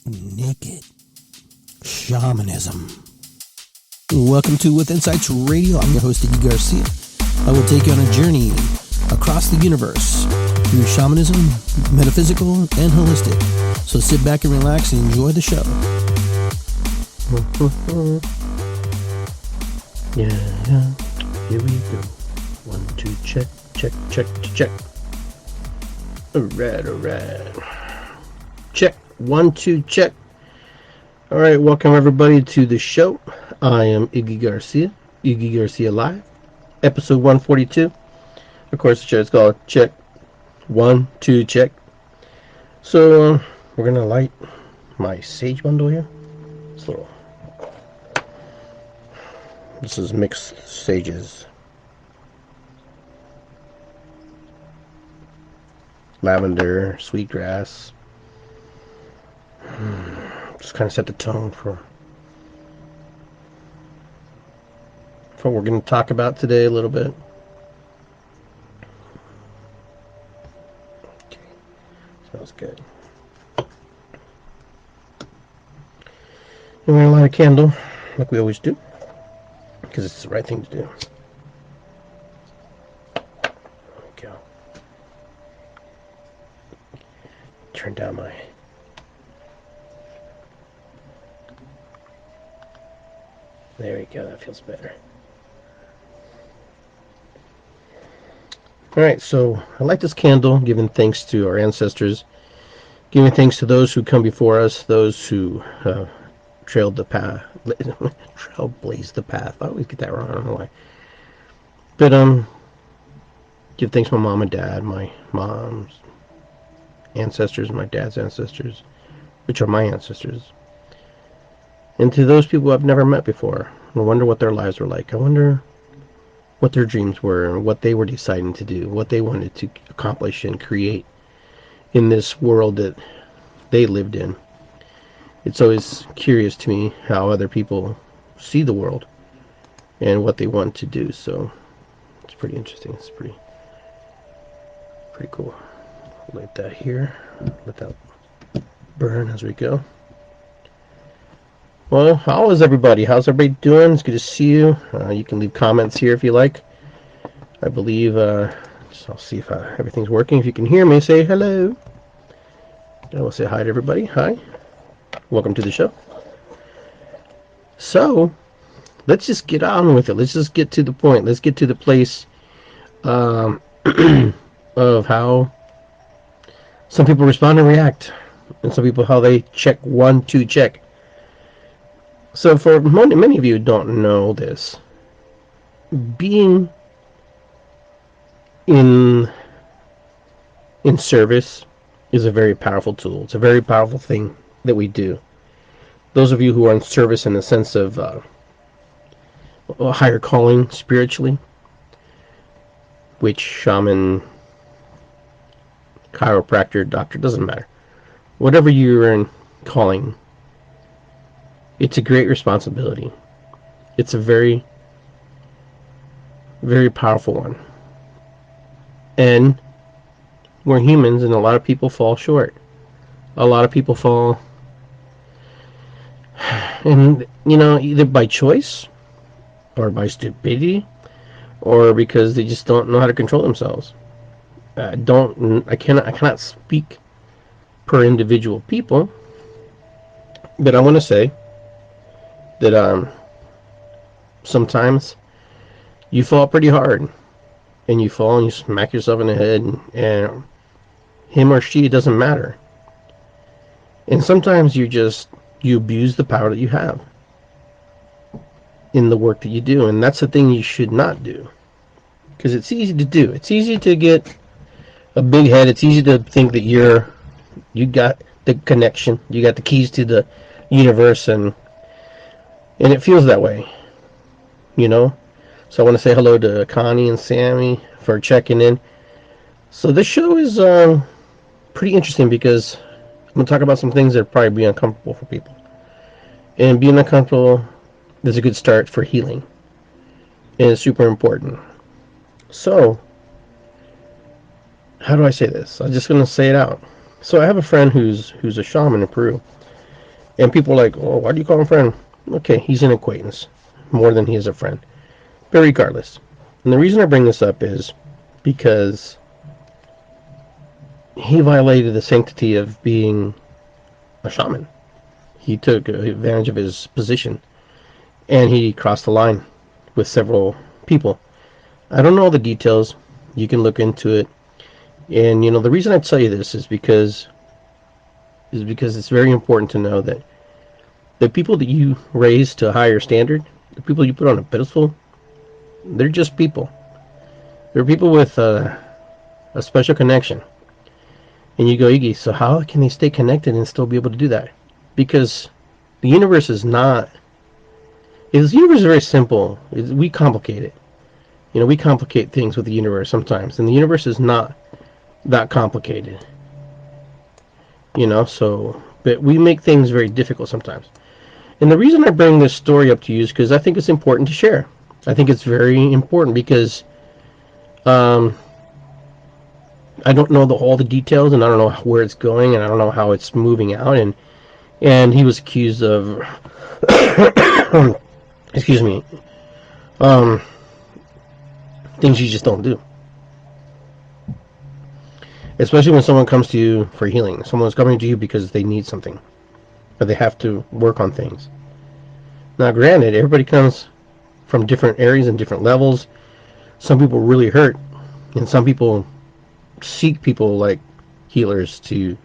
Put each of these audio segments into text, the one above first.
Naked Shamanism. Welcome to With Insights Radio. I'm your host, Iggy Garcia. I will take you on a journey across the universe through shamanism, metaphysical, and holistic. So sit back and relax and enjoy the show. Yeah, here we go. 1, 2, check. Alright. Check. 1, 2, check. Alright, welcome everybody to the show. I am Iggy Garcia Live, episode 142. Of course, the show is called Check. 1, 2, check. So, we're gonna light my sage bundle here. This is mixed sages. Lavender, sweetgrass. Just kind of set the tone for what we're going to talk about today a little bit. Okay, smells good. We're going to light a candle like we always do, because it's the right thing to do. There we go. Turn down my there we go, that feels better. Alright, so I light this candle, giving thanks to our ancestors, giving thanks to those who come before us, those who trailblazed the path. I always get that wrong, I don't know why. But give thanks to my mom and dad, my mom's ancestors, my dad's ancestors, which are my ancestors. And to those people I've never met before, I wonder what their lives were like. I wonder what their dreams were, what they were deciding to do, what they wanted to accomplish and create in this world that they lived in. It's always curious to me how other people see the world and what they want to do. So it's pretty interesting. It's pretty cool. Light that here. Let that burn as we go. Well, how is everybody? How's everybody doing? It's good to see you. You can leave comments here if you like. I believe, I'll see if everything's working. If you can hear me, say hello. I will say hi to everybody. Hi. Welcome to the show. So, let's just get on with it. Let's just get to the point. Let's get to the place of how some people respond and react. And some people how they check 1, 2, check. So for many of you who don't know this, being in service is a very powerful tool. It's a very powerful thing that we do. Those of you who are in service in the sense of a higher calling spiritually, which shaman, chiropractor, doctor, doesn't matter. Whatever you're in calling, it's a great responsibility. It's a very, very powerful one. And we're humans, and a lot of people fall short. A lot of people fall, and either by choice, or by stupidity, or because they just don't know how to control themselves. I cannot speak per individual people, but I want to say that sometimes you fall pretty hard, and you fall and you smack yourself in the head, and him or she, it doesn't matter. And sometimes you abuse the power that you have in the work that you do, and that's the thing you should not do, because it's easy to do. It's easy to get a big head. It's easy to think that you got the connection, you got the keys to the universe, and it feels that way, So I want to say hello to Connie and Sammy for checking in. So this show is pretty interesting because I'm going to talk about some things that are probably be uncomfortable for people. And being uncomfortable is a good start for healing. And it's super important. So, how do I say this? I'm just going to say it out. So I have a friend who's a shaman in Peru. And people are like, oh, why do you call him friend? Okay, he's an acquaintance more than he is a friend. But regardless. And the reason I bring this up is because he violated the sanctity of being a shaman. He took advantage of his position, and he crossed the line with several people. I don't know all the details. You can look into it. And the reason I tell you this is because it's very important to know that the people that you raise to a higher standard, the people you put on a pedestal, they're just people. They're people with a special connection. And you go, Iggy, so how can they stay connected and still be able to do that? Because the universe is not... The universe is very simple. We complicate it. We complicate things with the universe sometimes. And the universe is not that complicated. But we make things very difficult sometimes. And the reason I bring this story up to you is because I think it's important to share. I think it's very important because I don't know all the details, and I don't know where it's going, and I don't know how it's moving out. And he was accused of, excuse me, things you just don't do. Especially when someone comes to you for healing. Someone's coming to you because they need something, or they have to work on things. Now, granted, everybody comes from different areas and different levels. Some people really hurt, and some people seek people like healers to,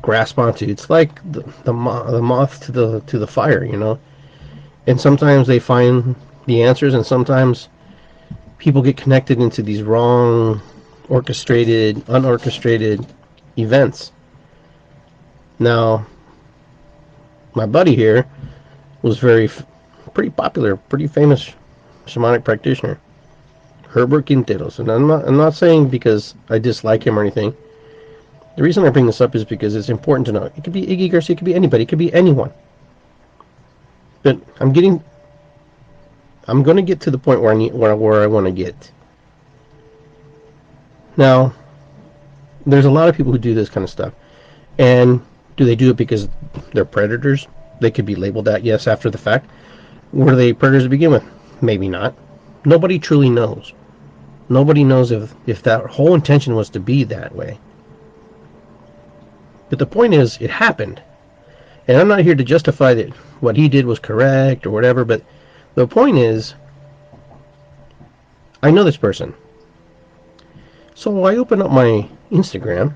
grasp onto. It's like the moth to the fire, And sometimes they find the answers, and sometimes people get connected into these wrong, unorchestrated events. Now, my buddy here was pretty popular, pretty famous shamanic practitioner, Herbert Quinteros. And I'm not saying because I dislike him or anything. The reason I bring this up is because it's important to know. It could be Iggy Garcia, it could be anybody, it could be anyone. But I'm going to get to the point where I want to get. Now, there's a lot of people who do this kind of stuff. And do they do it because they're predators? They could be labeled that, yes, after the fact. Were they predators to begin with? Maybe not. Nobody truly knows. Nobody knows if that whole intention was to be that way. But the point is, it happened. And I'm not here to justify that what he did was correct or whatever, but the point is, I know this person. So I open up my Instagram,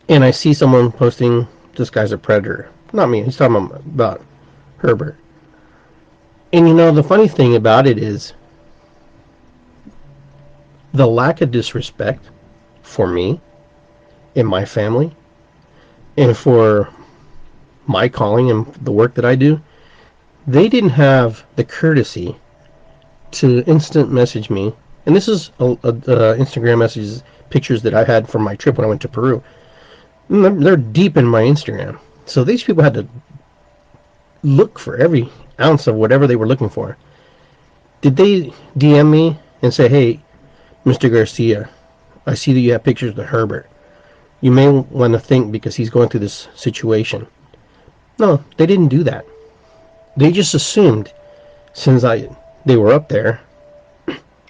and I see someone posting, this guy's a predator. Not me, he's talking about Herbert. And the funny thing about it is, the lack of disrespect for me, and my family, and for my calling and the work that I do, they didn't have the courtesy to instant message me. And this is Instagram messages, pictures that I had from my trip when I went to Peru. They're deep in my Instagram. So these people had to look for every ounce of whatever they were looking for. Did they DM me and say, hey, Mr. Garcia, I see that you have pictures of Herbert. You may want to think because he's going through this situation. No, they didn't do that. They just assumed, since they were up there,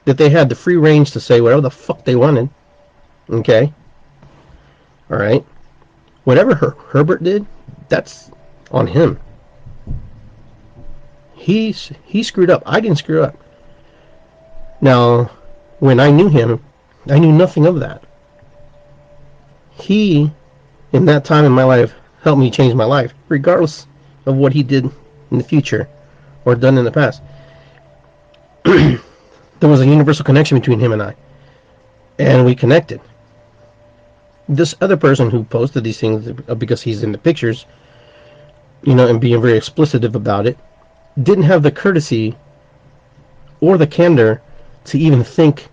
that they had the free range to say whatever the fuck they wanted. Okay? Alright? Whatever Herbert did, that's on him. He screwed up. I didn't screw up. Now, when I knew him, I knew nothing of that. He, in that time in my life, helped me change my life, regardless of what he did in the future or done in the past. There was a universal connection between him and I, and we connected. This other person who posted these things because he's in the pictures, and being very explicit about it, didn't have the courtesy or the candor to even think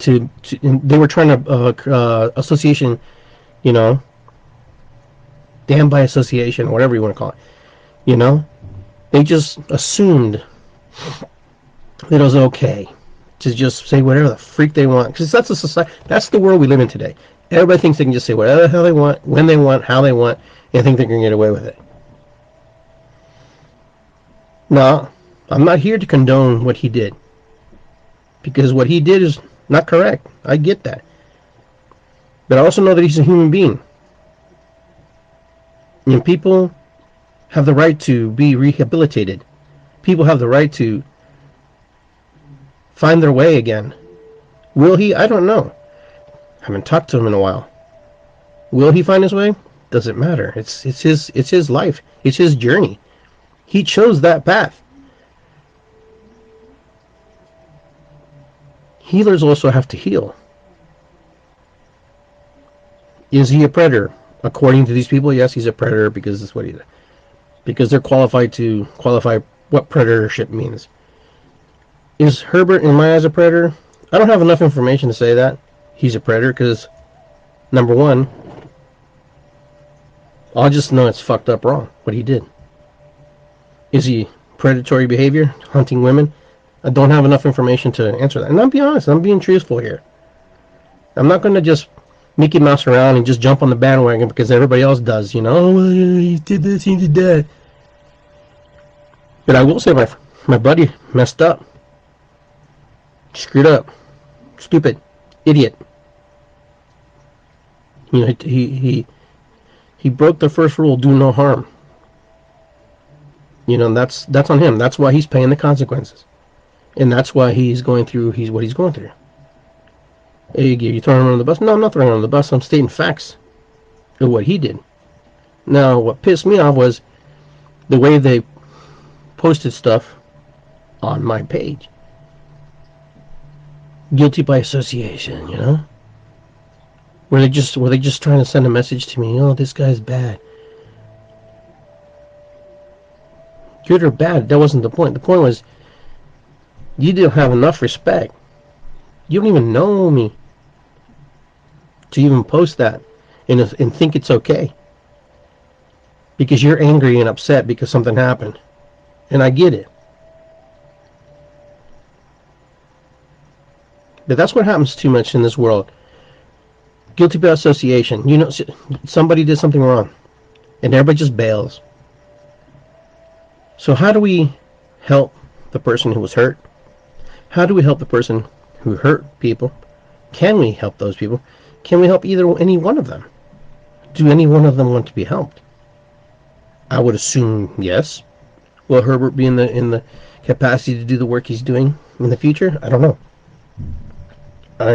to they were trying to association, damn by association, whatever you want to call it. They just assumed that it was okay to just say whatever the freak they want, because that's a society, that's the world we live in today. Everybody thinks they can just say whatever the hell they want, when they want, how they want, and think they're going to get away with it. No, I'm not here to condone what he did. Because what he did is not correct. I get that. But I also know that he's a human being. And people have the right to be rehabilitated. People have the right to find their way again. Will he? I don't know. I haven't talked to him in a while. Will he find his way? Doesn't matter. It's his life. It's his journey. He chose that path. Healers also have to heal. Is he a predator? According to these people, yes, he's a predator because that's what he did. Because they're qualified to qualify what predatorship means. Is Herbert, in my eyes, a predator? I don't have enough information to say that he's a predator because, number one, I'll just know it's fucked up wrong, what he did. Is he predatory behavior, hunting women? I don't have enough information to answer that. And I'll be honest, I'm being truthful here. I'm not going to just Mickey Mouse around and just jump on the bandwagon because everybody else does, you know. Oh, well, he did this, he did that. But I will say my buddy messed up. Screwed up. Stupid. Idiot. You know, he broke the first rule, do no harm. You know, that's on him. That's why he's paying the consequences. And that's why he's going through what he's going through. Hey, you throwing him under the bus? No, I'm not throwing him under the bus. I'm stating facts of what he did. Now, what pissed me off was the way they posted stuff on my page. Guilty by association, you know? Were they just trying to send a message to me? Oh, this guy's bad. Good or bad, that wasn't the point. The point was, you didn't have enough respect. You don't even know me to even post that and think it's okay. Because you're angry and upset because something happened. And I get it. But that's what happens too much in this world. Guilty by association. You know, somebody did something wrong. And everybody just bails. So how do we help the person who was hurt? How do we help the person who hurt people? Can we help those people? Can we help any one of them? Do any one of them want to be helped? I would assume yes. Will Herbert be in the capacity to do the work he's doing in the future? I don't know. I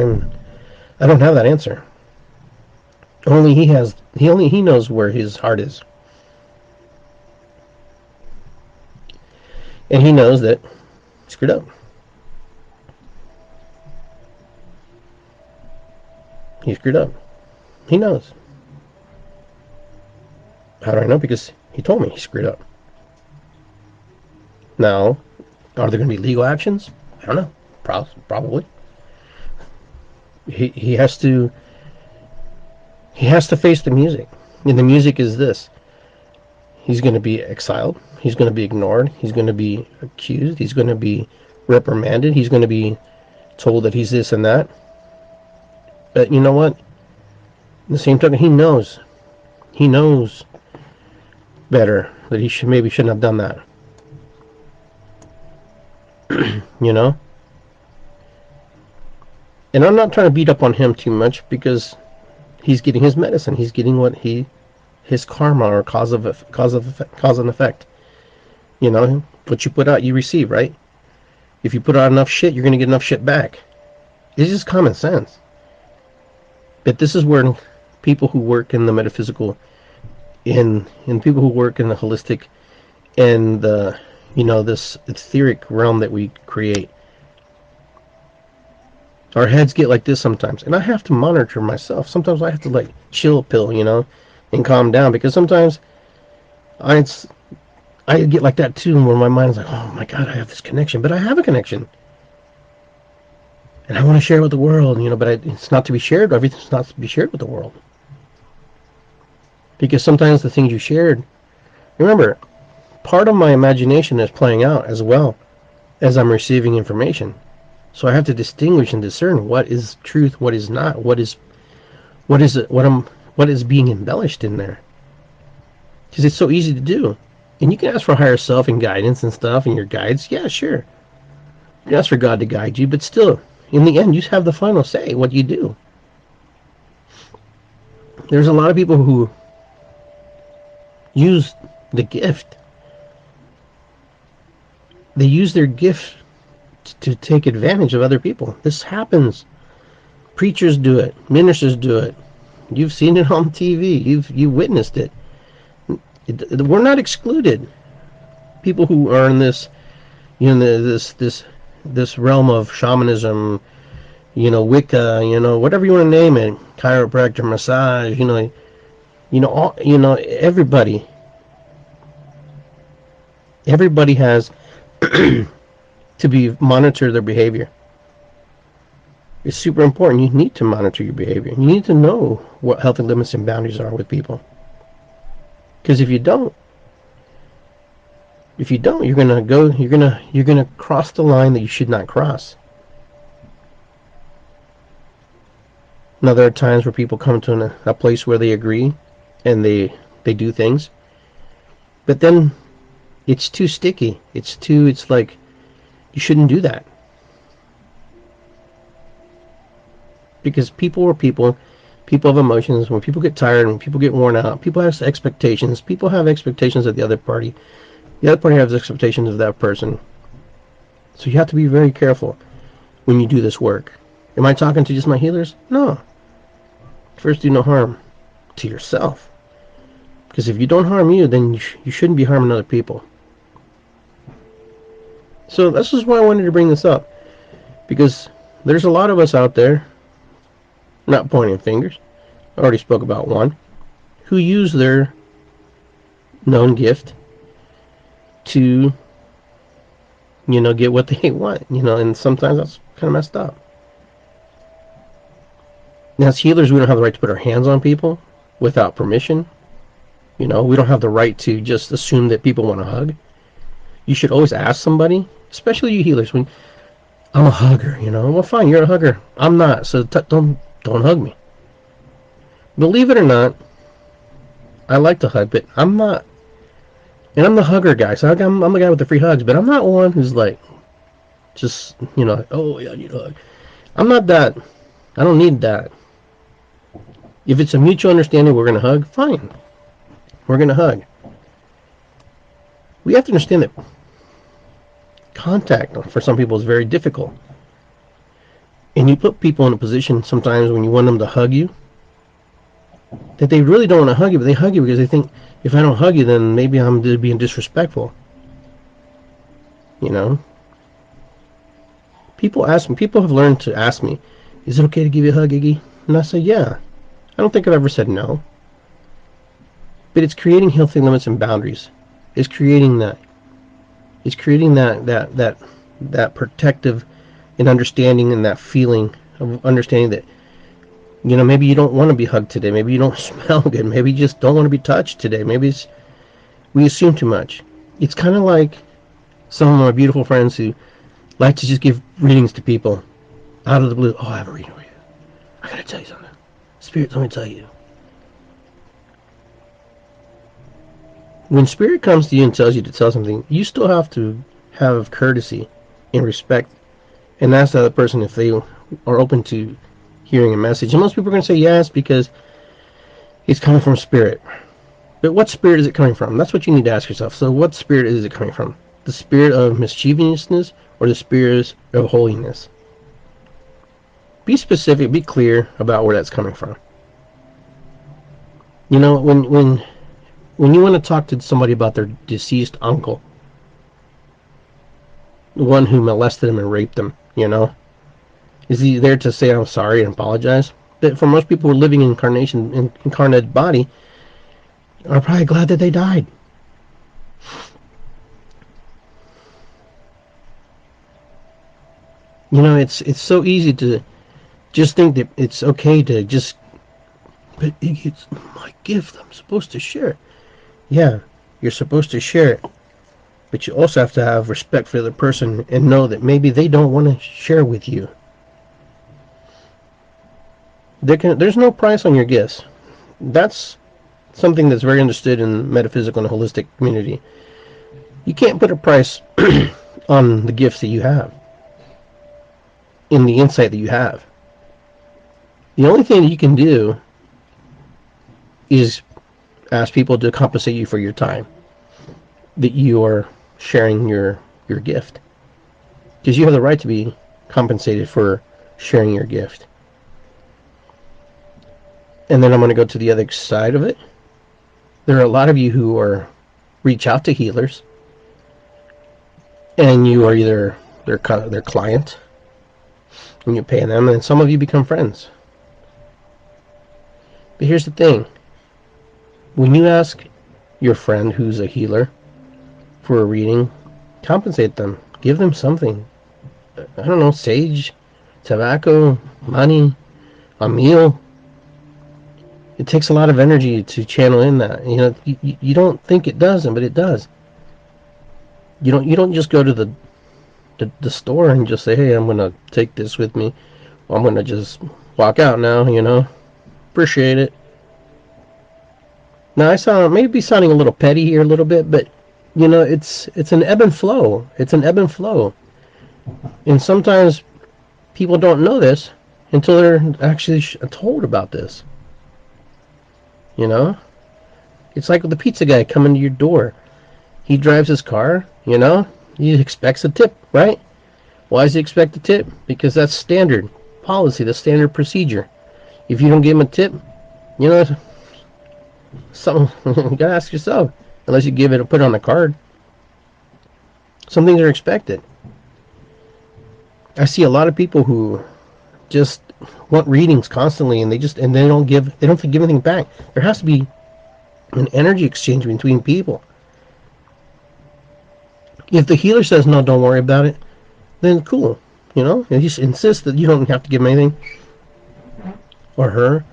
don't have that answer. Only he knows where his heart is. And he knows that he screwed up. He screwed up. He knows. How do I know? Because he told me he screwed up. Now, are there going to be legal actions? I don't know. Probably. He has to face the music. And the music is this. He's going to be exiled. He's going to be ignored. He's going to be accused. He's going to be reprimanded. He's going to be told that he's this and that. But you know what? At the same time, he knows better that he shouldn't have done that. You know? And I'm not trying to beat up on him too much because he's getting his medicine. He's getting his karma or cause and effect. You know, what you put out, you receive, right? If you put out enough shit, you're going to get enough shit back. It's just common sense. But this is where people who work in the metaphysical, in people who work in the holistic, and the, you know, this etheric realm that we create, our heads get like this sometimes, and I have to monitor myself. Sometimes I have to like chill pill, you know, and calm down, because sometimes I get like that too, where my mind's like, oh my god, I have this connection, but I have a connection, and I want to share it with the world, you know, but it's not to be shared. Everything's not to be shared with the world, because sometimes the things you shared, remember, part of my imagination is playing out as well as I'm receiving information. So I have to distinguish and discern what is truth, what is not, what is What is it? What is being embellished in there? Because it's so easy to do. And you can ask for higher self and guidance and stuff and your guides. Yeah, sure. You can ask for God to guide you, but still, in the end, you have the final say what you do. There's a lot of people who use the gift. They use their gift to take advantage of other people. This happens. Preachers do it. Ministers do it. You've seen it on TV. You've witnessed it. We're not excluded. People who are in this, this realm of shamanism, Wicca, whatever you want to name it, chiropractor, massage, everybody has to be monitor their behavior. It's super important. You need to monitor your behavior. You need to know what healthy limits and boundaries are with people. Because if you don't, you're gonna cross the line that you should not cross. Now there are times where people come to a place where they agree and they do things, but then it's too sticky. It's like you shouldn't do that. Because people are people. People have emotions. When people get tired, when people get worn out, people have expectations. People have expectations of the other party. The other party has expectations of that person. So you have to be very careful when you do this work. Am I talking to just my healers? No. First, do no harm to yourself. Because if you don't harm you, then you shouldn't be harming other people. So this is why I wanted to bring this up. Because there's a lot of us out there, not pointing fingers, I already spoke about one, who use their known gift to, get what they want, and sometimes that's kind of messed up. Now, as healers, we don't have the right to put our hands on people without permission. We don't have the right to just assume that people want a hug. You should always ask somebody, especially you healers, when I'm a hugger, well, fine, you're a hugger. I'm not, so don't hug me. Believe it or not, I like to hug, but I'm not. And I'm the hugger guy, so I'm the guy with the free hugs, but I'm not one who's like, just, oh, yeah, I need a hug. I'm not that. I don't need that. If it's a mutual understanding, we're going to hug, fine. We're going to hug. We have to understand that contact for some people is very difficult. And you put people in a position sometimes when you want them to hug you, that they really don't want to hug you, but they hug you because they think, if I don't hug you, then maybe I'm being disrespectful. People have learned to ask me, is it okay to give you a hug, Iggy? And I say, yeah. I don't think I've ever said no. But it's creating healthy limits and boundaries. It's creating that. It's creating that protective and understanding and that feeling of understanding that, maybe you don't want to be hugged today. Maybe you don't smell good. Maybe you just don't want to be touched today. Maybe we assume too much. It's kind of like some of my beautiful friends who like to just give readings to people out of the blue. Oh, I have a reading for you. I gotta tell you something. Spirit, let me tell you. When Spirit comes to you and tells you to tell something, you still have to have courtesy and respect and ask the other person if they are open to hearing a message. And most people are going to say yes because it's coming from Spirit. But what spirit is it coming from? That's what you need to ask yourself. So what spirit is it coming from? The spirit of mischievousness or the spirit of holiness? Be specific, be clear about where that's coming from. When you want to talk to somebody about their deceased uncle, the one who molested them and raped them, is he there to say I'm sorry and apologize? But for most people who are living in incarnated body, are probably glad that they died. It's so easy to just think that it's okay to just, but it's my gift, I'm supposed to share it. Yeah, you're supposed to share it. But you also have to have respect for the other person and know that maybe they don't want to share with you. There's no price on your gifts. That's something that's very understood in metaphysical and holistic community. You can't put a price on the gifts that you have, in the insight that you have. The only thing that you can do is ask people to compensate you for your time that you are sharing your gift, because you have the right to be compensated for sharing your gift. And then I'm going to go to the other side of it. There are a lot of you who reach out to healers, and you are either their client, and you pay them, and some of you become friends. But here's the thing. When you ask your friend who's a healer for a reading, compensate them. Give them something. I don't know, sage, tobacco, money, a meal. It takes a lot of energy to channel in that. You know, you don't think it doesn't, but it does. You don't just go to the store and just say, hey, I'm going to take this with me. I'm going to just walk out now, you know. Appreciate it. Now, I may be sounding a little petty here a little bit, but, you know, it's an ebb and flow. It's an ebb and flow. And sometimes people don't know this until they're actually told about this. You know? It's like with the pizza guy coming to your door. He drives his car, you know? He expects a tip, right? Why does he expect a tip? Because that's standard policy, that's standard procedure. If you don't give him a tip, you know, something you gotta ask yourself. Unless you give it or put it on the card. Some things are expected. I see a lot of people who just want readings constantly, and they don't give anything back. There has to be an energy exchange between people. If the healer says no, don't worry about it, then cool, you know. If you insist that you don't have to give him anything, or her,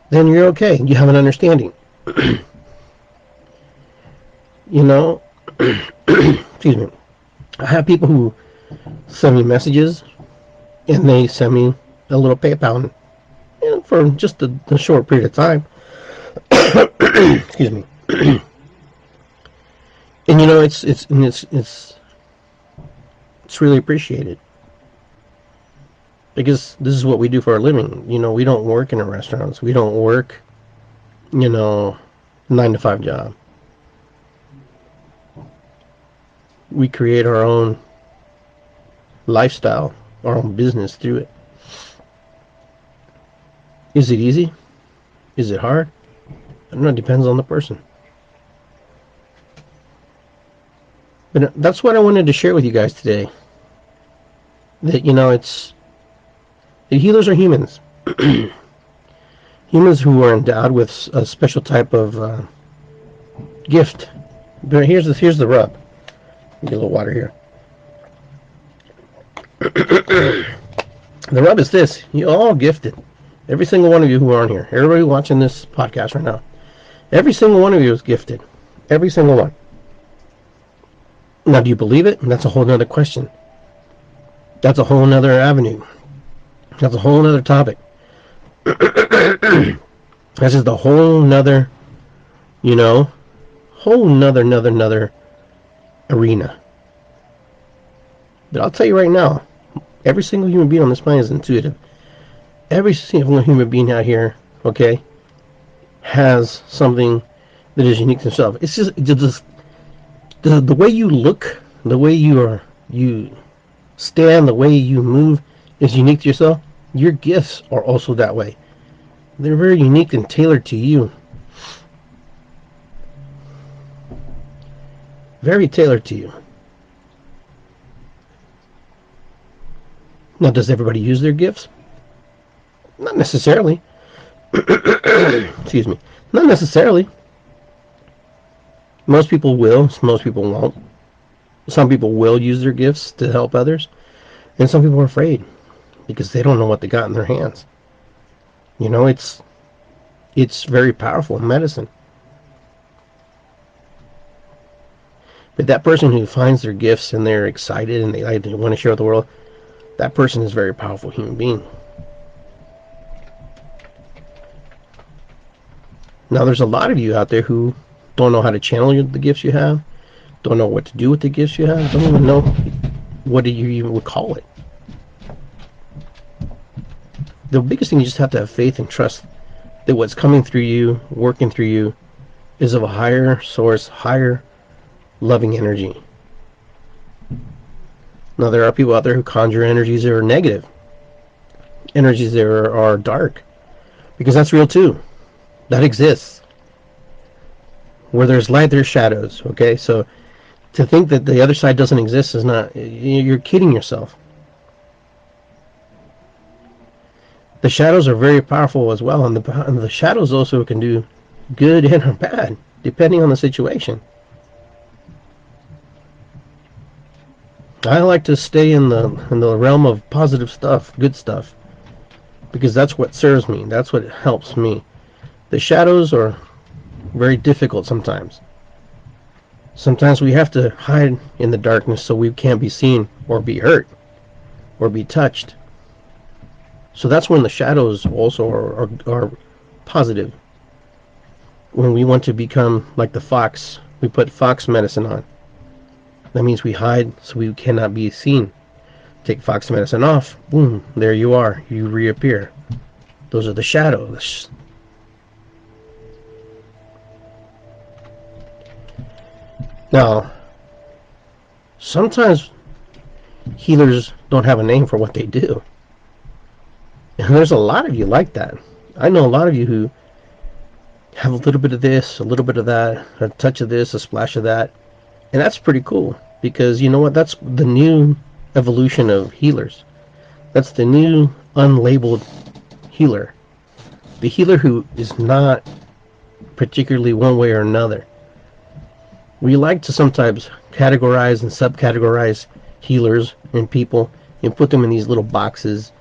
then you're okay. You have an understanding. You know, excuse me. I have people who send me messages, and they send me a little PayPal, and for just a short period of time. Excuse me. And you know, it's really appreciated, because this is what we do for our living. You know, we don't work in the restaurants. We don't work, you know, 9-to-5 job. We create our own lifestyle, our own business through it. Is it easy? Is it hard? I don't know. It depends on the person. But that's what I wanted to share with you guys today. That, you know, that healers are humans. Humans who are endowed with a special type of gift. But here's the rub. Get a little water here. The rub is this. You're all gifted. Every single one of you who are on here. Everybody watching this podcast right now. Every single one of you is gifted. Every single one. Now, do you believe it? That's a whole nother question. That's a whole nother avenue. That's a whole nother topic. That's just a whole nother, you know, whole nother arena. But I'll tell you right now, every single human being on this planet is intuitive. Every single human being out here, okay, has something that is unique to themselves. It's just the way you look, the way you stand, the way you move is unique to yourself. Your gifts are also that way. They're very unique and tailored to you. Very tailored to you. Now, does everybody use their gifts? Not necessarily. Excuse me. Not necessarily. Most people will. Most people won't. Some people will use their gifts to help others. And some people are afraid because they don't know what they got in their hands. You know, it's very powerful medicine. But that person who finds their gifts and they're excited and they want to share with the world, that person is a very powerful human being. Now, there's a lot of you out there who don't know how to channel the gifts you have, don't know what to do with the gifts you have, don't even know what you even would call it. The biggest thing, you just have to have faith and trust that what's coming through you, working through you, is of a higher source, higher loving energy. Now, there are people out there who conjure energies that are negative, energies that are dark, because that's real too. That exists. Where there's light, there's shadows. Okay, so to think that the other side doesn't exist is not, you're kidding yourself. The shadows are very powerful as well, and the shadows also can do good and bad, depending on the situation. I like to stay in the realm of positive stuff, good stuff, because that's what serves me. That's what helps me. The shadows are very difficult sometimes. Sometimes we have to hide in the darkness so we can't be seen or be hurt or be touched. So that's when the shadows also are positive. When we want to become like the fox, we put fox medicine on. That means we hide so we cannot be seen. Take fox medicine off, boom, there you are. You reappear. Those are the shadows. Now, sometimes healers don't have a name for what they do. And there's a lot of you like that. I know a lot of you who have a little bit of this, a little bit of that, a touch of this, a splash of that. And that's pretty cool, because you know what? That's the new evolution of healers. That's the new unlabeled healer. The healer who is not particularly one way or another. We like to sometimes categorize and subcategorize healers and people and put them in these little boxes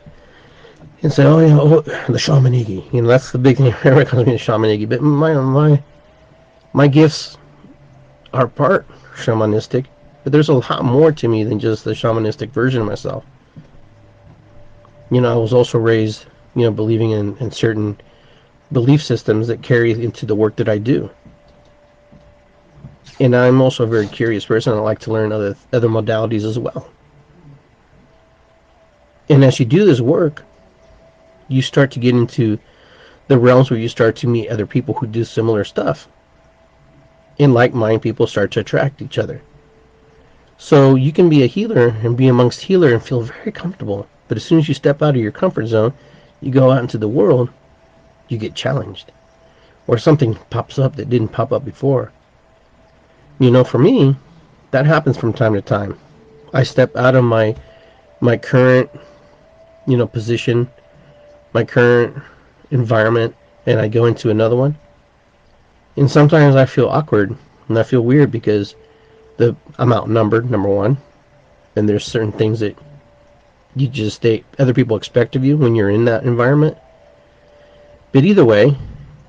and say, the shaman Iggy. You know, that's the big thing. Everybody calls me the shaman Iggy. But my gifts are part shamanistic, but there's a lot more to me than just the shamanistic version of myself. You know, I was also raised, believing in certain belief systems that carry into the work that I do. And I'm also a very curious person. I like to learn other modalities as well. And as you do this work, you start to get into the realms where you start to meet other people who do similar stuff. And like-minded people start to attract each other. So you can be a healer and be amongst healer and feel very comfortable. But as soon as you step out of your comfort zone, you go out into the world, you get challenged. Or something pops up that didn't pop up before. For me, that happens from time to time. I step out of my current, position, my current environment, and I go into another one. And sometimes I feel awkward and I feel weird because I'm outnumbered, number one. And there's certain things that other people expect of you when you're in that environment. But either way,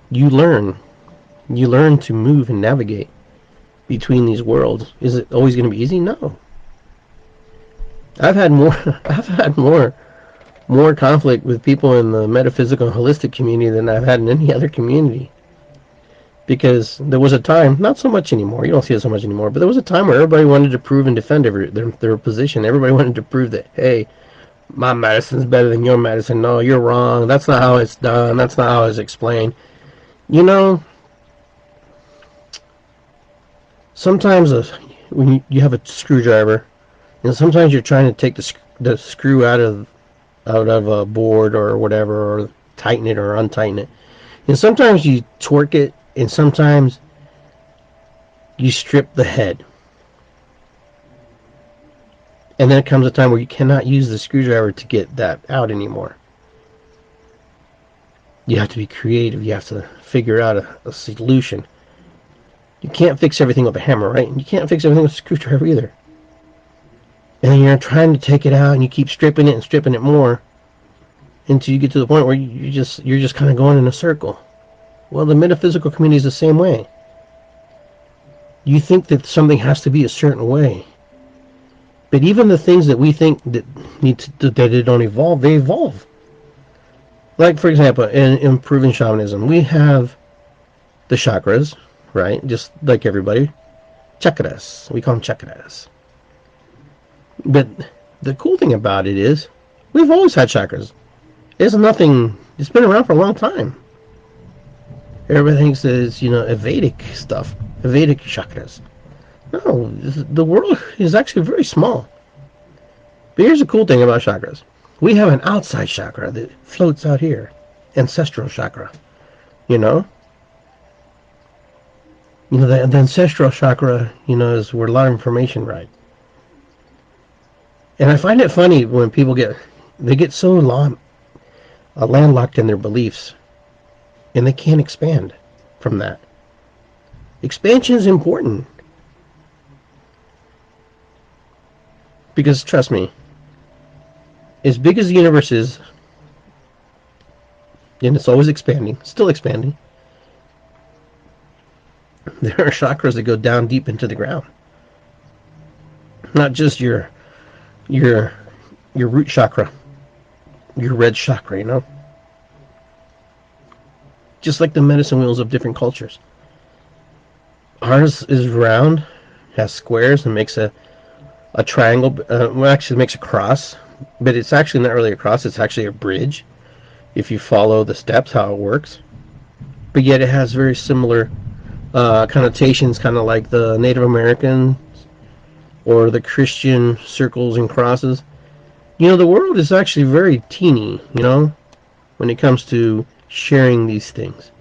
you learn. You learn to move and navigate between these worlds. Is it always going to be easy? No. I've had more conflict with people in the metaphysical and holistic community than I've had in any other community. Because there was a time, not so much anymore, you don't see it so much anymore, but there was a time where everybody wanted to prove and defend their position. Everybody wanted to prove that, hey, my medicine's better than your medicine. No, you're wrong. That's not how it's done. That's not how it's explained. Sometimes when you have a screwdriver, sometimes you're trying to take the screw out of a board or whatever, or tighten it or untighten it. And sometimes you torque it, and sometimes you strip the head. And then comes a time where you cannot use the screwdriver to get that out anymore. You have to be creative. You have to figure out a solution. You can't fix everything with a hammer, right? You can't fix everything with a screwdriver either. And then you're trying to take it out, and you keep stripping it and stripping it more until you get to the point where you're just kind of going in a circle. Well, the metaphysical community is the same way. You think that something has to be a certain way, but even the things that we think that that they don't evolve, they evolve. Like, for example, in Urban Shamanism, we have the chakras, right? Just like everybody. Chakras. We call them chakras. But the cool thing about it is, we've always had chakras. It's nothing, it's been around for a long time. Everybody thinks that it's, a Vedic stuff, Vedic chakras. No, the world is actually very small. But here's the cool thing about chakras. We have an outside chakra that floats out here. Ancestral chakra. The ancestral chakra, is where a lot of information rides. And I find it funny when people get so landlocked in their beliefs, and they can't expand from that. Expansion is important. Because trust me, as big as the universe is, and it's always expanding, still expanding, there are chakras that go down deep into the ground. Not just your root chakra, your red chakra, Just like the medicine wheels of different cultures. Ours is round, has squares, and makes a triangle. Actually makes a cross, but it's actually not really a cross. It's actually a bridge, if you follow the steps, how it works. But yet it has very similar connotations, kind of like the Native American or the Christian circles and crosses. The world is actually very teeny, when it comes to sharing these things.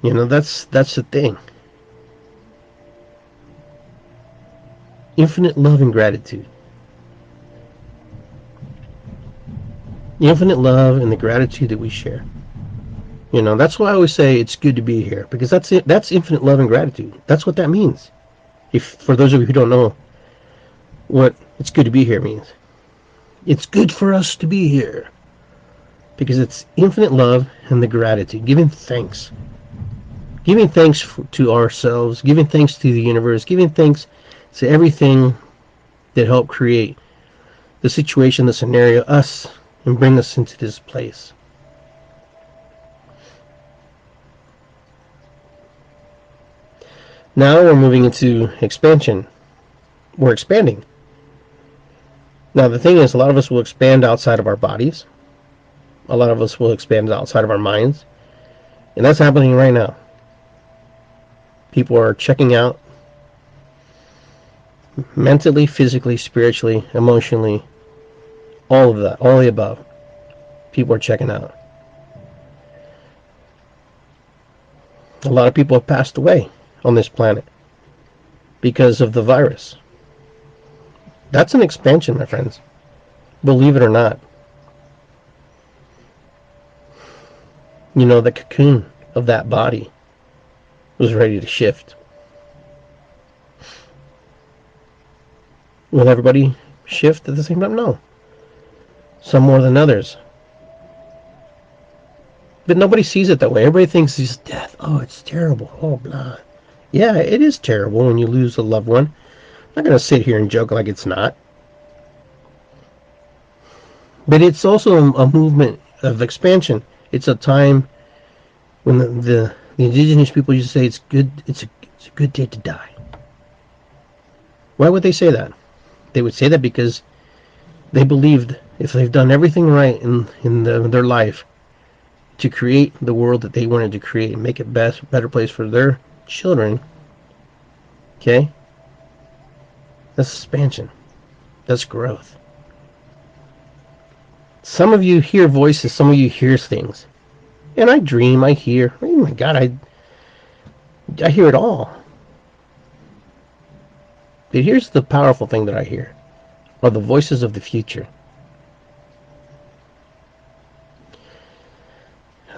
That's the thing. Infinite love and gratitude. The infinite love and the gratitude that we share. That's why I always say it's good to be here, because that's it. That's infinite love and gratitude. That's what that means. For those of you who don't know what it's good to be here means, it's good for us to be here because it's infinite love and the gratitude, giving thanks to ourselves, giving thanks to the universe, giving thanks to everything that helped create the situation, the scenario, us, and bring us into this place. Now we're moving into expansion. We're expanding. Now the thing is, a lot of us will expand outside of our bodies. A lot of us will expand outside of our minds. And that's happening right now. People are checking out mentally, physically, spiritually, emotionally, all of that, all the above. People are checking out. A lot of people have passed away on this planet because of the virus. That's an expansion, my friends. Believe it or not. The cocoon of that body was ready to shift. Will everybody shift at the same time? No. Some more than others. But nobody sees it that way. Everybody thinks it's death. Oh, it's terrible. Oh, blah. Yeah, it is terrible when you lose a loved one. I'm not going to sit here and joke like it's not. But it's also a movement of expansion. It's a time when the indigenous people used to say it's good. It's a good day to die. Why would they say that? They would say that because they believed if they've done everything right in their life to create the world that they wanted to create and make it better place for their children, okay? That's expansion. That's growth. Some of you hear voices, some of you hear things. And I dream, I hear. Oh my God, I hear it all. But here's the powerful thing that I hear, are the voices of the future.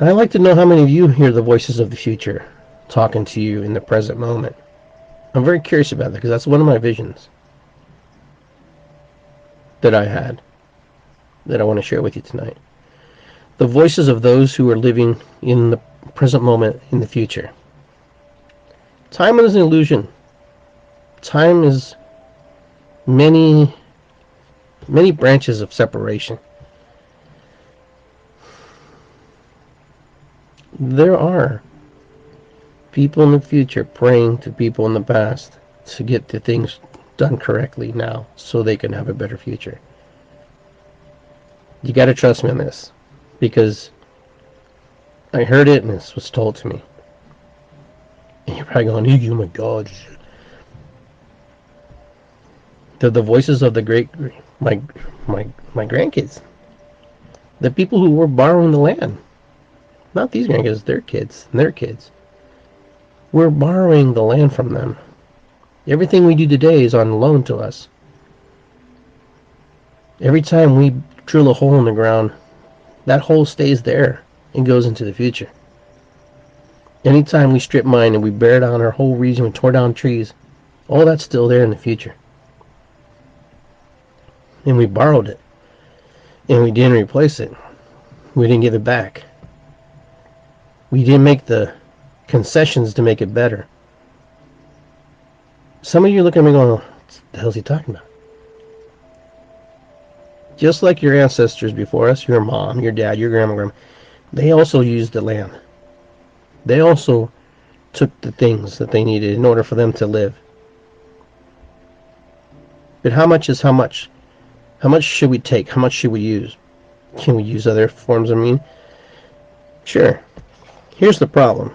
I'd like to know how many of you hear the voices of the future talking to you in the present moment. I'm very curious about that because that's one of my visions that I had that I want to share with you tonight. The voices of those who are living in the present moment in the future. Time is an illusion. Time is many branches of separation. There are people in the future praying to people in the past to get the things done correctly now so they can have a better future. You got to trust me on this, because I heard it and this was told to me. And you're probably going, Iggy, oh my God. They're the voices of the great, my grandkids. The people who were borrowing the land. Not these grandkids, their kids and their kids. We're borrowing the land from them. Everything we do today is on loan to us. Every time we drill a hole in the ground, that hole stays there and goes into the future. Anytime we strip mine and we bear down our whole region and tore down trees, all that's still there in the future. And we borrowed it. And we didn't replace it. We didn't give it back. We didn't make the concessions to make it better. Some of you look at me going, what the hell is he talking about? Just like your ancestors before us, your mom, your dad, your grandma, they also used the land. They also took the things that they needed in order for them to live. But how much is how much? How much should we take? How much should we use? Can we use other forms of meaning? Sure. Here's the problem.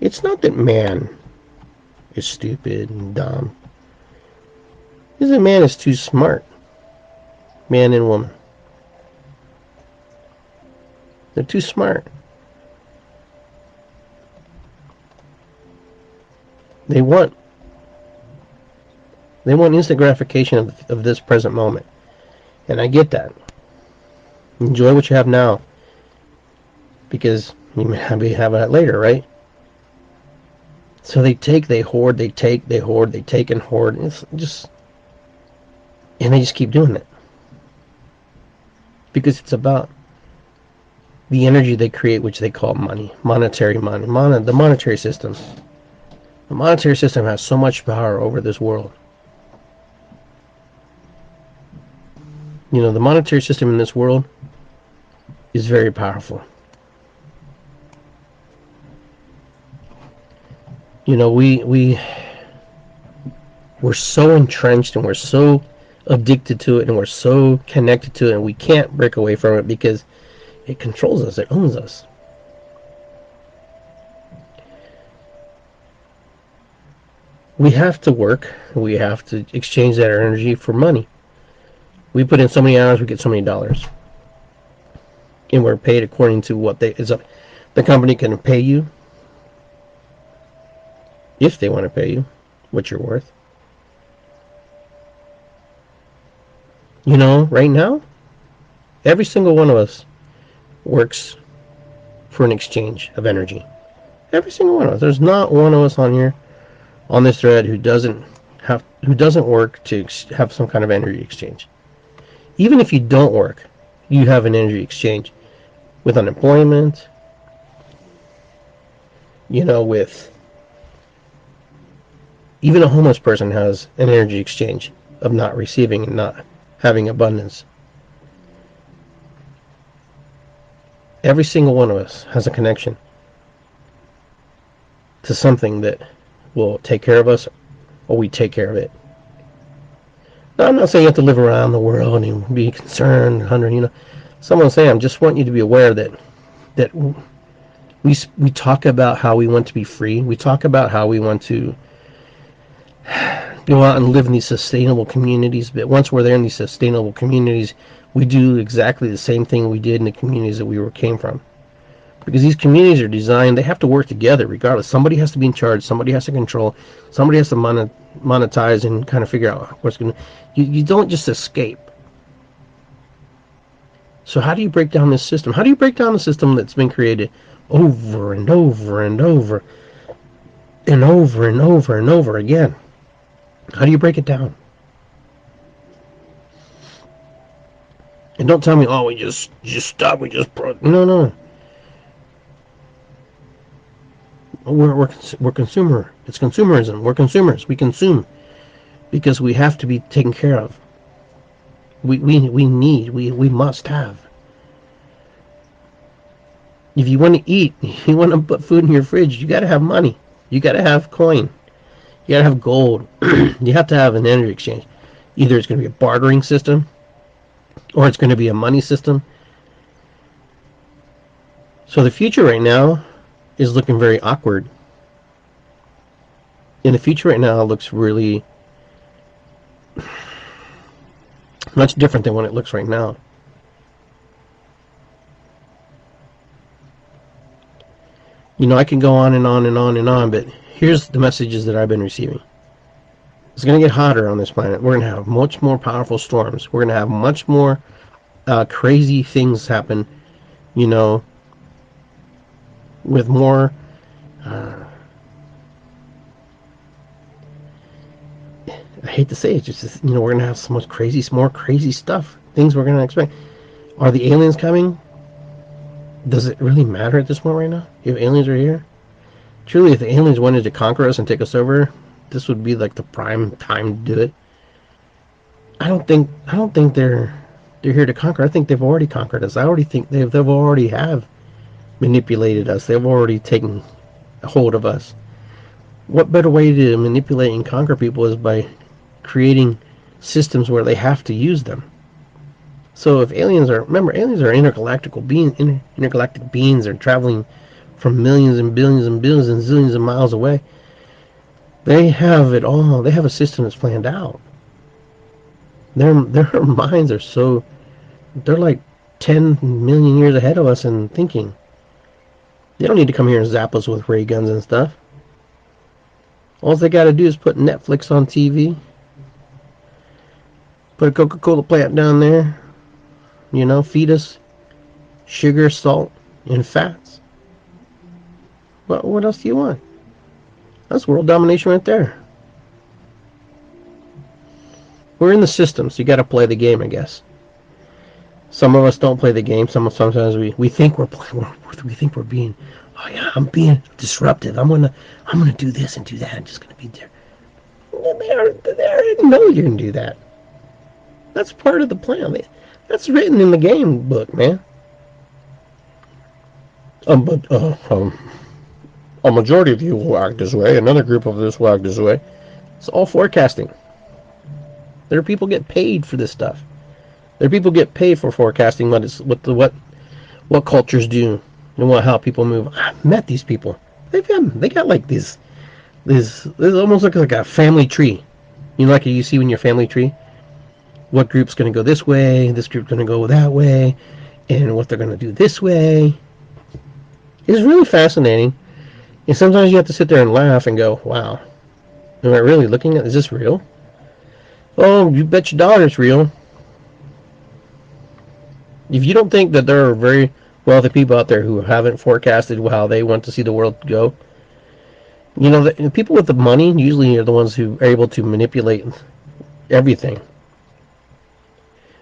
It's not that man is stupid and dumb. It's that man is too smart. Man and woman. They're too smart. They want instant gratification of this present moment. And I get that. Enjoy what you have now, because you may have that later, right? So they take, they hoard, they take, they hoard, they take and hoard. And they just keep doing it. Because it's about the energy they create, which they call money, monetary money, the monetary system. The monetary system has so much power over this world. You know, the monetary system in this world is very powerful. You know, we're so entrenched and we're so addicted to it and we're so connected to it, and we can't break away from it because it controls us, it owns us. We have to work, we have to exchange that energy for money. We put in so many hours, we get so many dollars. And we're paid according to what the company can pay you, if they want to pay you, what you're worth. You know, right now, every single one of us works for an exchange of energy. Every single one of us. There's not one of us on here, on this thread, who doesn't work to have some kind of energy exchange. Even if you don't work, you have an energy exchange with unemployment, you know, with even a homeless person has an energy exchange of not receiving and not having abundance. Every single one of us has a connection to something that will take care of us, or we take care of it. Now, I'm not saying you have to live around the world and be concerned, you know. Someone's saying, I just want you to be aware that we talk about how we want to be free. We talk about how we want to go out and live in these sustainable communities. But once we're there in these sustainable communities, we do exactly the same thing we did in the communities that we came from. Because these communities are designed, they have to work together regardless. Somebody has to be in charge, somebody has to control, somebody has to monetize and kind of figure out what's going to... You don't just escape. So how do you break down this system? How do you break down the system that's been created over and over and over and over and over and over again? How do you break it down? And don't tell me, oh, we just stop, no. We're consumer. It's consumerism. We're consumers. We consume because we have to be taken care of. We must have. If you want to eat, you want to put food in your fridge, you got to have money. You got to have coin. You got to have gold. You have to have an energy exchange. Either it's going to be a bartering system or it's going to be a money system. So the future right now is looking very awkward. And the future right now looks really much different than what it looks right now. You know, I can go on and on and on and on, but here's the messages that I've been receiving. It's going to get hotter on this planet. We're going to have much more powerful storms. We're going to have much more crazy things happen, you know, with more I hate to say it, just, you know, we're going to have so much more crazy stuff, things we're going to expect. Are the aliens coming? Does it really matter at this point right now? If aliens are here? Truly, if the aliens wanted to conquer us and take us over, this would be like the prime time to do it. I don't think they're here to conquer. I think they've already conquered us. I already think they've already have manipulated us. They've already taken a hold of us. What better way to manipulate and conquer people is by creating systems where they have to use them. So if aliens are, remember, aliens are intergalactic beings. They're traveling from millions and billions and billions and zillions of miles away. They have it all. They have a system that's planned out. Their minds are so, they're like 10 million years ahead of us in thinking. They don't need to come here and zap us with ray guns and stuff. All they got to do is put Netflix on TV, put a Coca-Cola plant down there, you know, feed us sugar, salt, and fats. What else do you want? That's world domination right there. We're in the system, so you got to play the game, I guess. Some of us don't play the game. Sometimes we think we're playing. We think we're being. Oh yeah, I'm being disruptive. I'm gonna do this and do that. I'm just gonna be there. They already know you're gonna do that. That's part of the plan. That's written in the game book, man. But a majority of you will act this way. Another group of this will act this way. It's all forecasting. There are people get paid for this stuff. There are people get paid for forecasting what cultures do and how people move. I've met these people. They got like this almost looks like a family tree. You know, like you see when your family tree. What group's going to go this way? This group's going to go that way, and what they're going to do this way. It's really fascinating. And sometimes you have to sit there and laugh and go, "Wow, am I really looking at? Is this real?" Oh, you bet your dollar it's real. If you don't think that there are very wealthy people out there who haven't forecasted how they want to see the world go, you know, the people with the money usually are the ones who are able to manipulate everything.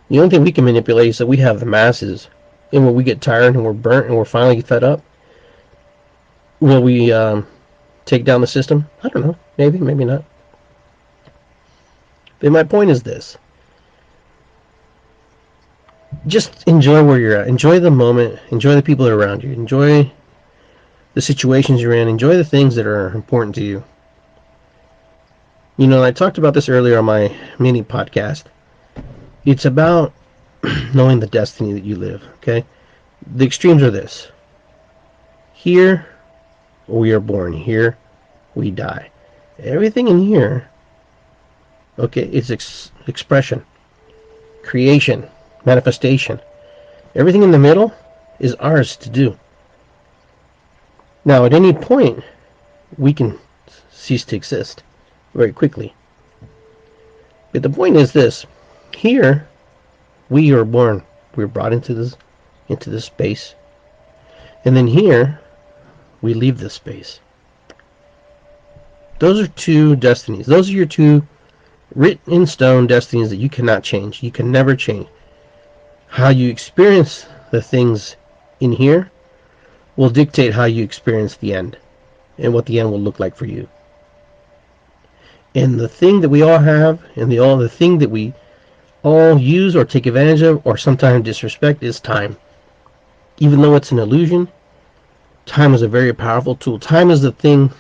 The only thing we can manipulate is that we have the masses. And when we get tired and we're burnt and we're finally fed up, will we take down the system? I don't know. Maybe, maybe not. But my point is this. Just enjoy where you're at. Enjoy the moment. Enjoy the people that are around you. Enjoy the situations you're in. Enjoy the things that are important to you. You know, I talked about this earlier on my mini podcast. It's about knowing the destiny that you live, okay? The extremes are this. Here, we are born. Here, we die. Everything in here, okay, is expression, creation, manifestation. Everything in the middle is ours to do. Now, at any point, we can cease to exist very quickly. But the point is this. Here, we are born. We're brought into this space. And then here, we leave this space. Those are two destinies. Those are your two written in stone destinies that you cannot change. You can never change. How you experience the things in here will dictate how you experience the end and what the end will look like for you. And the thing that we all have, and the thing that we all use or take advantage of or sometimes disrespect is time. Even though it's an illusion, Time is a very powerful tool. Time is the thing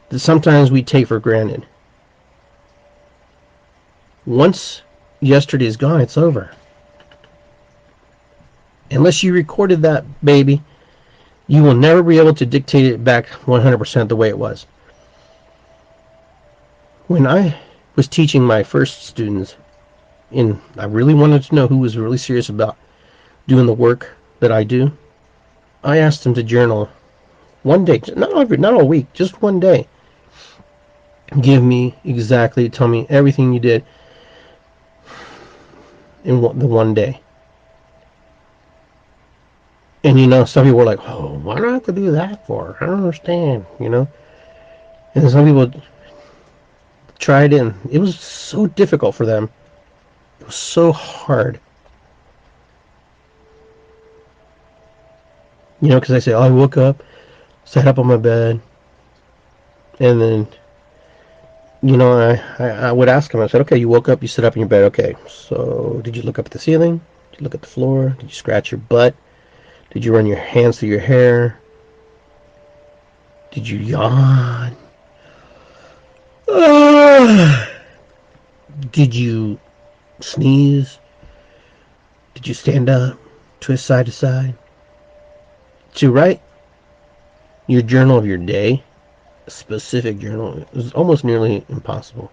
that sometimes we take for granted. Once yesterday is gone, it's over. Unless you recorded that baby, you will never be able to dictate it back 100% the way it was. When I was teaching my first students, and I really wanted to know who was really serious about doing the work that I do, I asked them to journal one day, not all week, just one day. Tell me everything you did in the one day. And some people were like, "Oh, why do I have to do that for? I don't understand," And some people tried it, and it was so difficult for them. It was so hard. Because I say, "Oh, I woke up, sat up on my bed, and then, I would ask them. I said, okay, you woke up, you sit up in your bed. Okay, so did you look up at the ceiling? Did you look at the floor? Did you scratch your butt? Did you run your hands through your hair? Did you yawn? Did you sneeze? Did you stand up, twist side to side?" To write your journal of your day, a specific journal, is almost nearly impossible.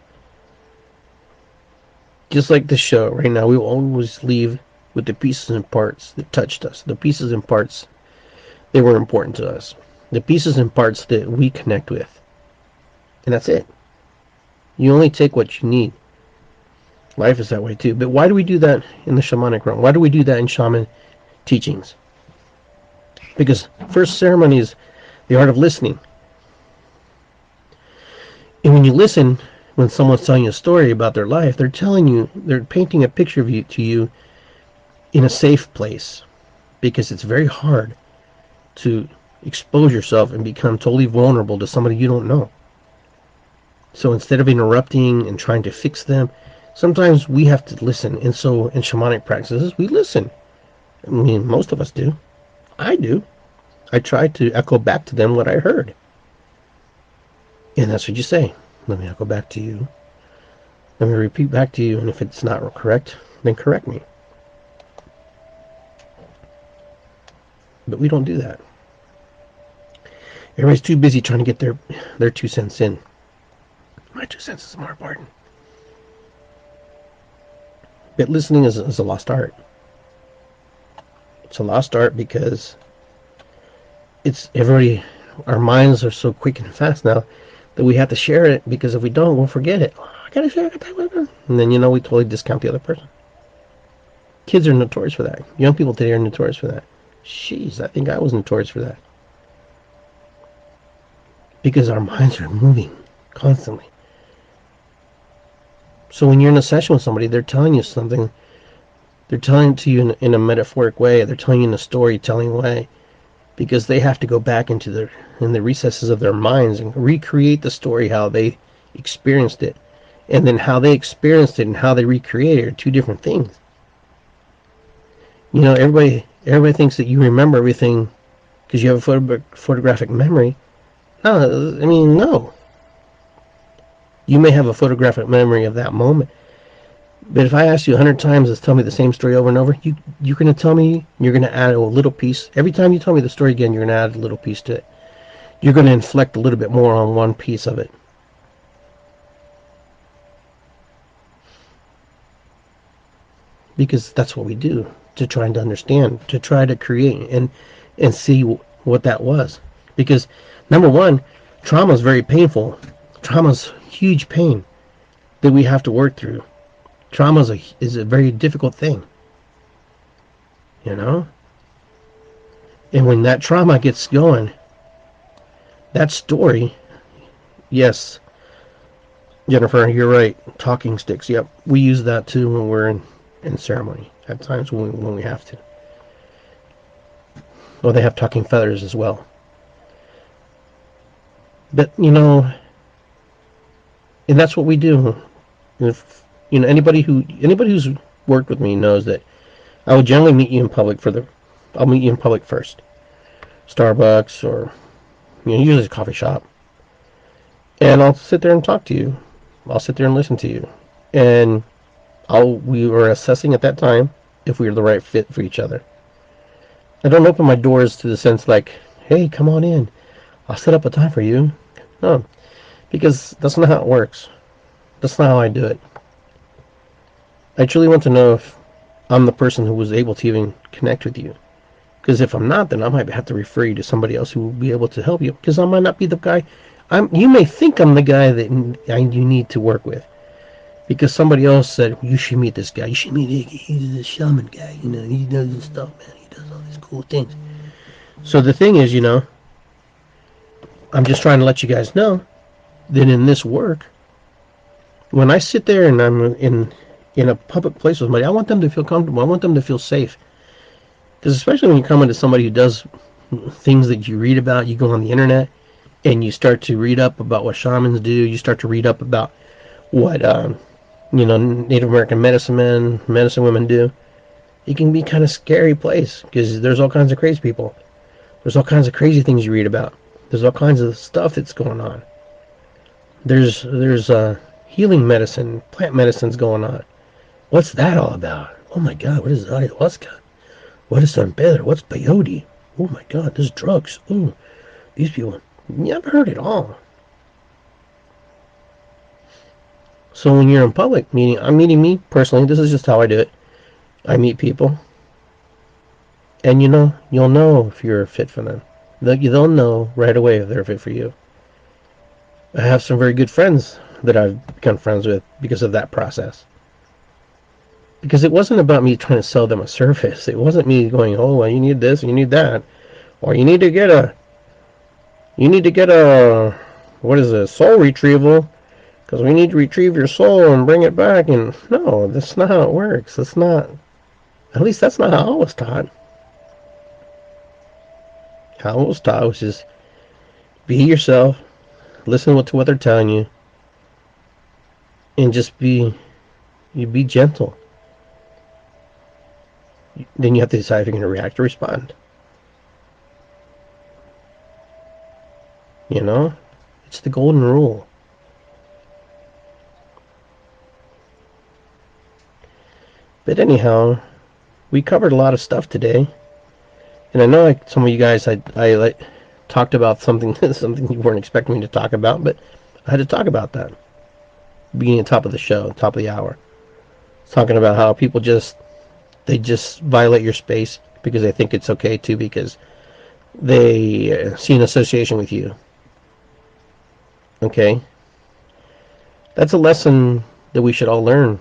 Just like the show right now, we will always leave with the pieces and parts that touched us, the pieces and parts that were important to us, the pieces and parts that we connect with. And that's it. You only take what you need. Life is that way too. But why do we do that in the shamanic realm? Why do we do that in shaman teachings? Because first ceremony is the art of listening. And when you listen, when someone's telling you a story about their life, they're painting a picture of you in a safe place. Because it's very hard to expose yourself and become totally vulnerable to somebody you don't know. So instead of interrupting and trying to fix them, sometimes we have to listen. And so in shamanic practices, we listen. I mean, most of us do. I do. I try to echo back to them what I heard. And that's what you say. Let me echo back to you. Let me repeat back to you. And if it's not correct, then correct me. But we don't do that. Everybody's too busy trying to get their 2 cents in. My 2 cents is more important. But listening is a lost art. It's a lost art because our minds are so quick and fast now that we have to share it, because if we don't, we'll forget it. Oh, I gotta share it. And then, we totally discount the other person. Kids are notorious for that. Young people today are notorious for that. Jeez, I think I was notorious for that. Because our minds are moving constantly. So when you're in a session with somebody, they're telling you something. They're telling it to you in a metaphoric way. They're telling you in a storytelling way. Because they have to go back in the recesses of their minds and recreate the story how they experienced it. And then how they experienced it and how they recreated it are two different things. Everybody thinks that you remember everything because you have a photographic memory. No. You may have a photographic memory of that moment. But if I ask you 100 times to tell me the same story over and over, you're going to tell me, you're going to add a little piece. Every time you tell me the story again, you're going to add a little piece to it. You're going to inflect a little bit more on one piece of it. Because that's what we do, to try to understand, to try to create and see what that was. Because, number one, trauma is very painful. Trauma is huge pain that we have to work through. Trauma is a very difficult thing. And when that trauma gets going, that story, yes, Jennifer, you're right, talking sticks, yep, we use that too when we're in ceremony, at times when we have to. Well, they have talking feathers as well. But, and that's what we do. If anybody who's worked with me knows that I will generally meet you in public I'll meet you in public first. Starbucks, or usually a coffee shop, and I'll sit there and talk to you. I'll sit there and listen to you, and we were assessing at that time if we were the right fit for each other. I don't open my doors to the sense like, hey, come on in. I'll set up a time for you. No, because that's not how it works. That's not how I do it. I truly want to know if I'm the person who was able to even connect with you. Because if I'm not, then I might have to refer you to somebody else who will be able to help you. Because I might not be the guy. You may think I'm the guy that you need to work with. Because somebody else said, you should meet this guy. You should meet Iggy. He's a shaman guy. He does this stuff, man. He does all these cool things. So the thing is, I'm just trying to let you guys know that in this work, when I sit there and I'm in a public place with somebody, I want them to feel comfortable. I want them to feel safe. Because especially when you come into somebody who does things that you read about, you go on the internet and you start to read up about what shamans do. You start to read up about what Native American medicine women do. It can be kind of scary place because there's all kinds of crazy people. There's all kinds of crazy things you read about. There's all kinds of stuff that's going on. There's healing medicine, plant medicines going on. What's that all about? Oh my God, what is ayahuasca? What is San Pedro? What's peyote? Oh my God, there's drugs. Oh, these people. You I've heard it all. So when you're in public meeting, I'm meeting me personally. This is just how I do it. I meet people, and you'll know if you're fit for them. They'll know right away if they're fit for you. I have some very good friends that I've become friends with because of that process. Because it wasn't about me trying to sell them a service. It wasn't me going, oh, well, you need this, and you need that, or you need to get a what is it, soul retrieval, because we need to retrieve your soul and bring it back. And no, that's not how it works. That's not. At least that's not how I was taught. How I was taught was just be yourself, listen to what they're telling you, and just be gentle. Then you have to decide if you're going to react or respond. It's the golden rule. But anyhow, we covered a lot of stuff today, and I know some of you guys I talked about something something you weren't expecting me to talk about, but I had to talk about that. Beginning at the top of the show, top of the hour, talking about how people just violate your space because they think it's okay to, because they see an association with you. Okay, that's a lesson that we should all learn.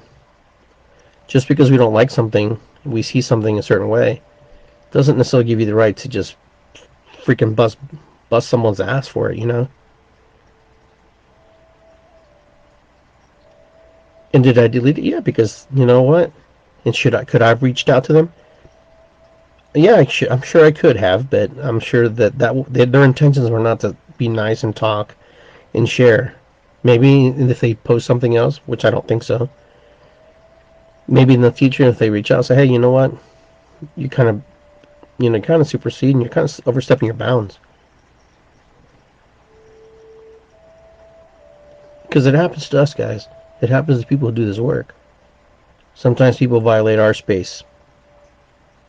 Just because we don't like something, we see something a certain way, doesn't necessarily give you the right to just freaking bust someone's ass for it, And did I delete it? Yeah, because you know what? And could I have reached out to them? Yeah, I'm sure I could have, but I'm sure that their intentions were not to be nice and talk and share. Maybe if they post something else, which I don't think so. Maybe in the future, if they reach out and say, hey, you know what? You kind of supersede, and you're kind of overstepping your bounds. Because it happens to us, guys. It happens to people who do this work. Sometimes people violate our space.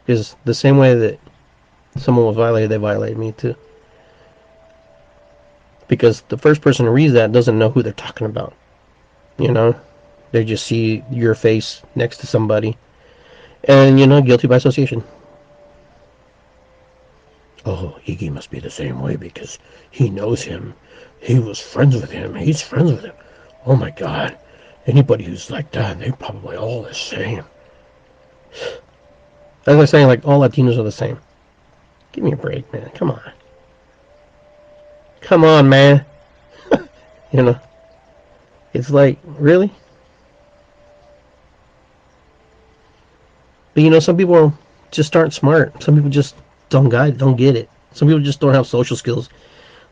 Because the same way that someone was violated, they violated me too. Because the first person who reads that doesn't know who they're talking about. They just see your face next to somebody. And, guilty by association. Oh, Iggy must be the same way because he knows him. He was friends with him. He's friends with him. Oh my God. Anybody who's like that, they're probably all the same. As I was saying, like, all Latinos are the same. Give me a break, man. Come on. Come on, man. It's like, really? But some people just aren't smart. Some people just don't get it. Some people just don't have social skills.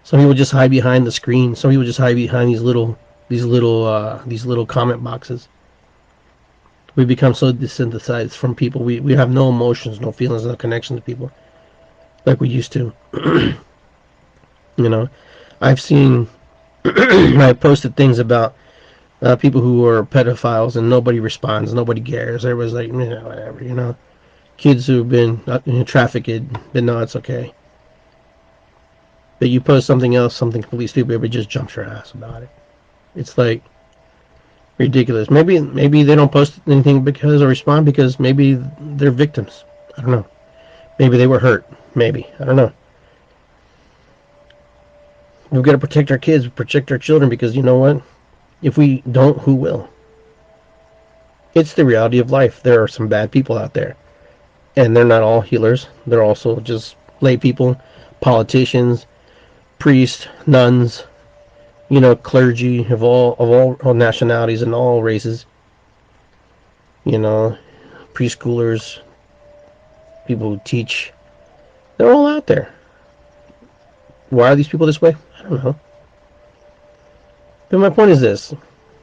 Some people just hide behind the screen. Some people just hide behind these little comment boxes. We become so desensitized from people. We have no emotions, no feelings, no connection to people. like we used to. You know, I've seen, I posted things about people who are pedophiles and nobody responds, nobody cares. Everybody's like, whatever, Kids who've been trafficked, but no, it's okay. But you post something else, something completely stupid, everybody just jumps your ass about it. It's like ridiculous. Maybe they don't post anything because or respond because maybe they're victims. I don't know. Maybe they were hurt. Maybe. I don't know. We've got to protect our kids, protect our children, because you know what? If we don't, who will? It's the reality of life. There are some bad people out there. And they're not all healers. They're also just lay people, politicians, priests, nuns, clergy of all nationalities and all races. Preschoolers, people who teach. They're all out there. Why are these people this way? I don't know. But my point is this.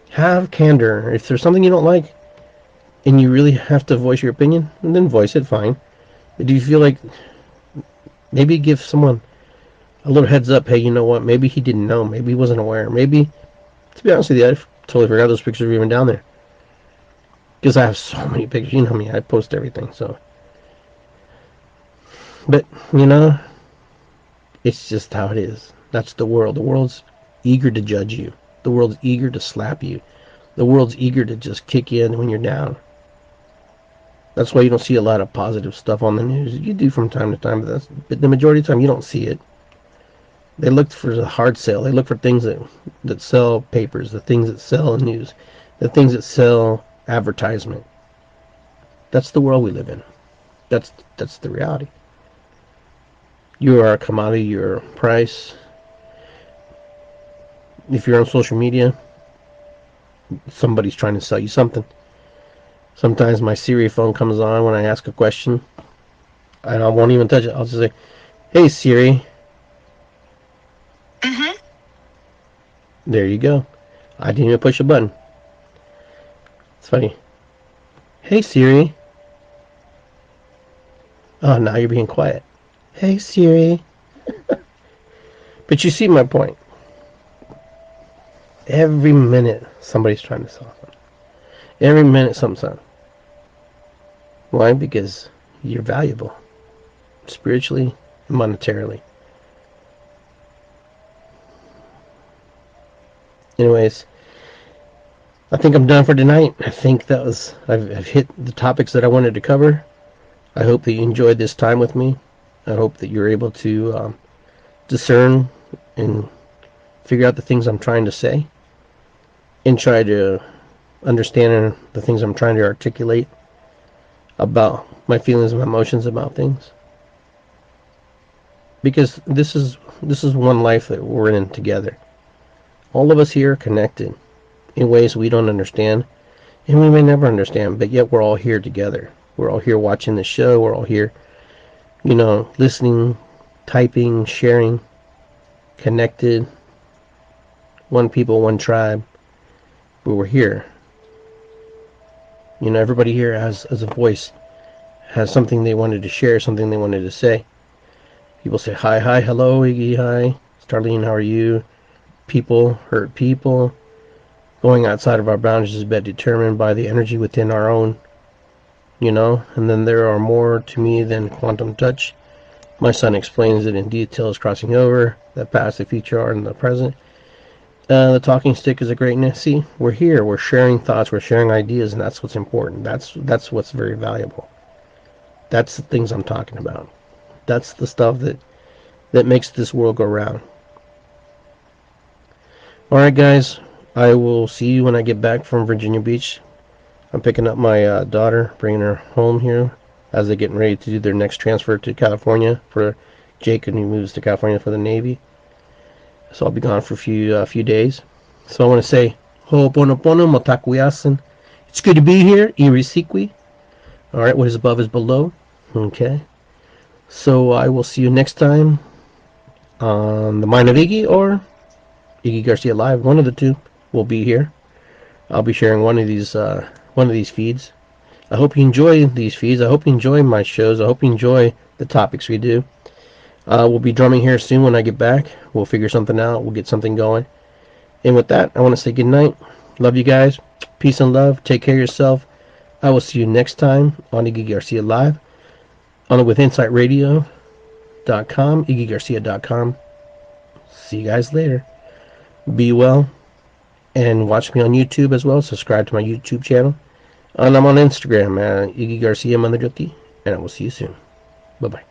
Have candor. If there's something you don't like and you really have to voice your opinion, then voice it, fine. But do you feel like maybe give someone a little heads up, hey, you know what, maybe he didn't know, maybe he wasn't aware, maybe, to be honest with you, I totally forgot those pictures were even down there. Because I have so many pictures, you know me, I post everything, so. But, it's just how it is. That's the world. The world's eager to judge you. The world's eager to slap you. The world's eager to just kick you in when you're down. That's why you don't see a lot of positive stuff on the news. You do from time to time, but the majority of the time you don't see it. They look for the hard sell. They look for things that sell papers, the things that sell news, the things that sell advertisement. That's the world we live in. That's the reality. You are a commodity, you're a price. If you're on social media, somebody's trying to sell you something. Sometimes my Siri phone comes on when I ask a question, and I won't even touch it. I'll just say, hey Siri. Mm-hmm. There you go. I didn't even push a button. It's funny. Hey Siri. Oh, now you're being quiet. Hey Siri. But you see my point. Every minute somebody's trying to sell something. Every minute something. Why? Because you're valuable. Spiritually and monetarily. Anyways, I think I'm done for tonight. I think I've hit the topics that I wanted to cover. I hope that you enjoyed this time with me. I hope that you're able to discern and figure out the things I'm trying to say and try to understand the things I'm trying to articulate about my feelings and emotions about things. Because this is one life that we're in together. All of us here are connected in ways we don't understand, and we may never understand, but yet we're all here together. We're all here watching the show. We're all here, listening, typing, sharing, connected. One people, one tribe. But we're here. Everybody here has a voice, has something they wanted to share, something they wanted to say. People say, hi, hello, Iggy, hi. Starlene, how are you? People hurt people. Going outside of our boundaries is best determined by the energy within our own, and then there are more to me than quantum touch. My son explains it in details, crossing over, the past, the future, art, and the present. The talking stick is a greatness. See, we're here, we're sharing thoughts, we're sharing ideas, and that's what's important. That's what's very valuable. That's the things I'm talking about. That's the stuff that makes this world go round. Alright guys, I will see you when I get back from Virginia Beach. I'm picking up my daughter, bringing her home here as they're getting ready to do their next transfer to California for Jake, when he moves to California for the Navy. So I'll be gone for a few days. So I want to say, Ho'oponopono motakuyasin. It's good to be here, Irisikwi. Alright, what is above is below. Okay. So I will see you next time on The Mind of Iggy or Iggy Garcia Live. One of the two will be here. I'll be sharing one of these feeds. I hope you enjoy these feeds. I hope you enjoy my shows. I hope you enjoy the topics we do. We'll be drumming here soon when I get back. We'll figure something out. We'll get something going. And with that, I want to say good night. Love you guys. Peace and love. Take care of yourself. I will see you next time on Iggy Garcia Live on the WithinsightRadio.com, IggyGarcia.com. See you guys later. Be well. And watch me on YouTube as well. Subscribe to my YouTube channel. And I'm on Instagram at Iggy Garcia Mandajoki. And I will see you soon. Bye-bye.